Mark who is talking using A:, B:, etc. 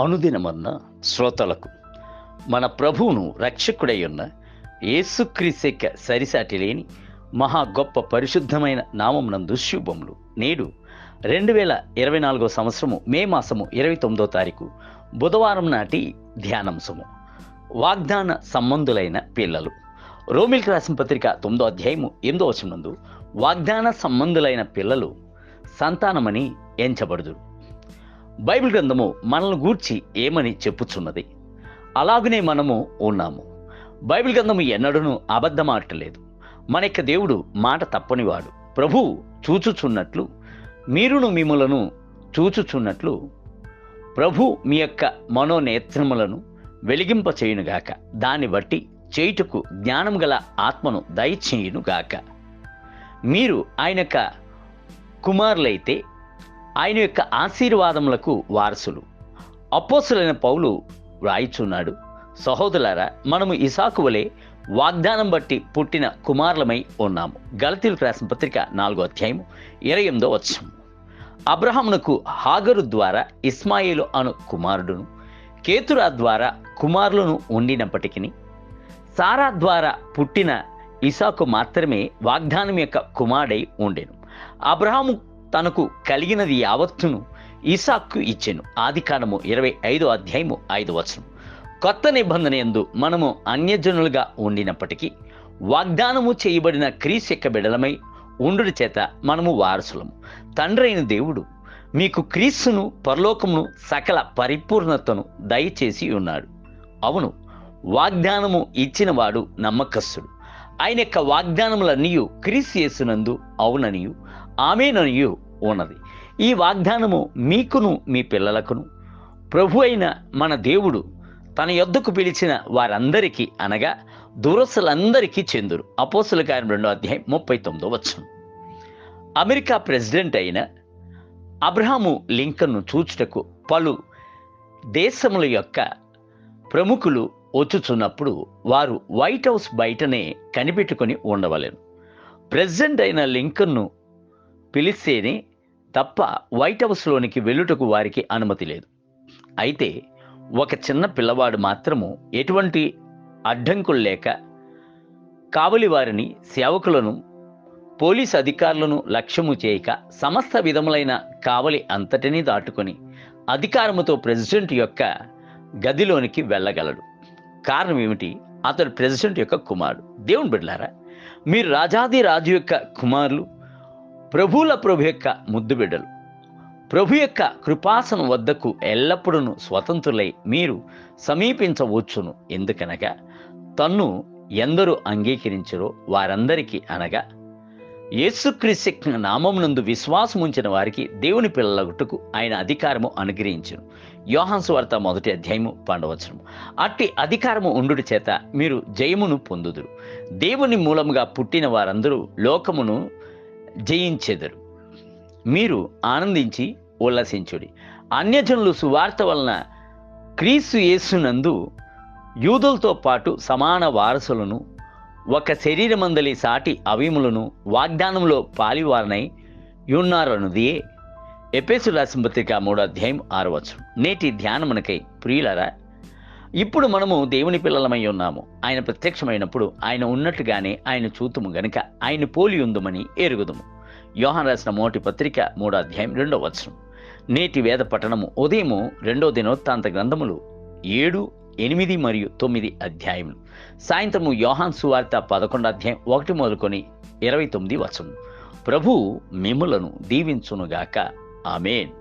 A: అనుదినమన్న శ్రోతలకు మన ప్రభువును రక్షకుడై ఉన్న యేసుక్రీస్తు సరిసాటి లేని మహా గొప్ప పరిశుద్ధమైన నామమునందు శుభములు. నేడు 2024 సంవత్సరము మే మాసము 29వ తారీఖు బుధవారం నాటి ధ్యానాంశము వాగ్దాన సంబంధులైన పిల్లలు. రోమిల్కి రాసిన పత్రిక 9వ అధ్యాయము 8వ వచనమందు వాగ్దాన సంబంధులైన పిల్లలు సంతానమని ఎంచబడుదురు. బైబిల్ గ్రంథము మనల్ని గూర్చి ఏమని చెప్పుచున్నది? అలాగనే మనము ఉన్నాము. బైబిల్ గ్రంథము ఎన్నడూనూ అబద్ధమాడలేదు. మన యొక్క దేవుడు మాట తప్పనివాడు. ప్రభువు చూచుచున్నట్లు మీరును మిమ్ములను చూచుచున్నట్లు ప్రభు మీ యొక్క మనోనేత్రములను వెలిగింప చేయునుగాక. దాన్ని బట్టి చేయుటకు జ్ఞానం గల ఆత్మను దయచేయునుగాక. మీరు ఆయన యొక్క కుమారులైతే ఆయన యొక్క ఆశీర్వాదములకు వారసులు. అపోస్తలుడైన పౌలు వ్రాయిచున్నాడు, సహోదరులారా, మనము ఇసాకు వలె వాగ్దానం బట్టి పుట్టిన కుమారులమై ఉన్నాము. గలతీయులకు రాసిన పత్రిక 4వ అధ్యాయము 28వ వచనం. అబ్రహామునకు హాగరు ద్వారా ఇస్మాయిలు అను కుమారుడును, కేతురా ద్వారా కుమారులను ఉండినప్పటికీ సారా ద్వారా పుట్టిన ఇసాకు మాత్రమే వాగ్దానం యొక్క కుమారుడై ఉండెను. అబ్రహాము తనకు కలిగినది యావత్తును ఇసాక్కు ఇచ్చెను. ఆదికాండము 25వ అధ్యాయము 5వ వచనం. కొత్త నిబంధన యందు మనము అన్యజనులుగా ఉండినప్పటికీ వాగ్దానము చేయబడిన క్రీస్తు యొక్క బిడ్డలమై ఉండుడి చేత మనము వారసులము. తండ్రి అయిన దేవుడు మీకు క్రీస్తును, పరలోకమును, సకల పరిపూర్ణతను దయచేసి ఉన్నాడు. అవును, వాగ్దానము ఇచ్చిన వాడు నమ్మకస్తుడు. ఆయన యొక్క వాగ్దానములన్నీ క్రీస్తు యేసునందు అవుననియు ఆమేననియు ఉన్నది. ఈ వాగ్దానము మీకును మీ పిల్లలకును ప్రభు అయిన మన దేవుడు తన యొద్దకు పిలిచిన వారందరికీ అనగా దూరస్తులందరికీ చెందురు. అపోస్తలుల కార్యం 2వ అధ్యాయం 39వ వచనం. అమెరికా ప్రెసిడెంట్ అయిన అబ్రహాము లింకన్ను చూచుటకు పలు దేశముల యొక్క ప్రముఖులు వచ్చుచున్నప్పుడు వారు వైట్ హౌస్ బయటనే కనిపెట్టుకొని ఉండవలెను. ప్రెసిడెంట్ అయిన లింకన్ను పిలిస్తేనే తప్ప వైట్ హౌస్లోనికి వెళ్ళుటకు వారికి అనుమతి లేదు. అయితే ఒక చిన్న పిల్లవాడు మాత్రము ఎటువంటి అడ్డంకులు లేక కావలి వారిని, సేవకులను, పోలీస్ అధికారులను లక్ష్యము చేయక సమస్త విధములైన కావలి అంతటినీ దాటుకొని అధికారముతో ప్రెసిడెంట్ యొక్క గదిలోనికి వెళ్ళగలడు. కారణం ఏమిటి? అతడు ప్రెసిడెంట్ యొక్క కుమారుడు. దేవుని బిడ్డలారా, మీరు రాజాది రాజు యొక్క కుమారులు, ప్రభువుల ప్రభు యొక్క ముద్దు బిడ్డలు. ప్రభు యొక్క కృపాసనం వద్దకు ఎల్లప్పుడూ స్వతంత్రులై మీరు సమీపించవచ్చును. ఎందుకనగా తన్ను ఎందరూ అంగీకరించరో వారందరికీ, అనగా యేసుక్రీస్తు నామమునందు విశ్వాసం ఉంచిన వారికి దేవుని పిల్లలగుటకు ఆయన అధికారము అనుగ్రహించును. యోహాను సువార్త 1వ అధ్యాయము 12వ వచనం. అట్టి అధికారము ఉండుడి చేత మీరు జయమును పొందుదురు. దేవుని మూలముగా పుట్టిన వారందరూ లోకమును జయించెదరు. మీరు ఆనందించి ఉల్లసించుడి. అన్యజనులు సువార్త వలన క్రీస్తు యేసునందు యూదులతో పాటు సమాన వారసులను, ఒక శరీరమందలి సాటి అవయములను వాగ్దానంలో పాలివారనై ఉన్నారన్నదియే ఎఫెసీయులకు రాసిన పత్రిక 3వ అధ్యాయం 6వ వచనం. నేటి ధ్యానమునకై ప్రియులారా, ఇప్పుడు మనము దేవుని పిల్లలమై ఉన్నాము. ఆయన ప్రత్యక్షమైనప్పుడు ఆయన ఉన్నట్టుగానే ఆయన చూతుము గనుక ఆయన పోలి ఉందుమని ఎరుగుదుము. యోహాను రాసిన మొదటి పత్రిక 3వ అధ్యాయం 2వ వచనం. నేటి వేద పఠనము ఉదయము 2వ దినవృత్తాంత గ్రంథములు 7, 8 మరియు 9 అధ్యాయములు. సాయంత్రము యోహాను సువార్త 11వ అధ్యాయం 1 మొదలుకొని 29 వచనం. ప్రభువు మిమ్ములను దీవించునుగాక. ఆమేన్.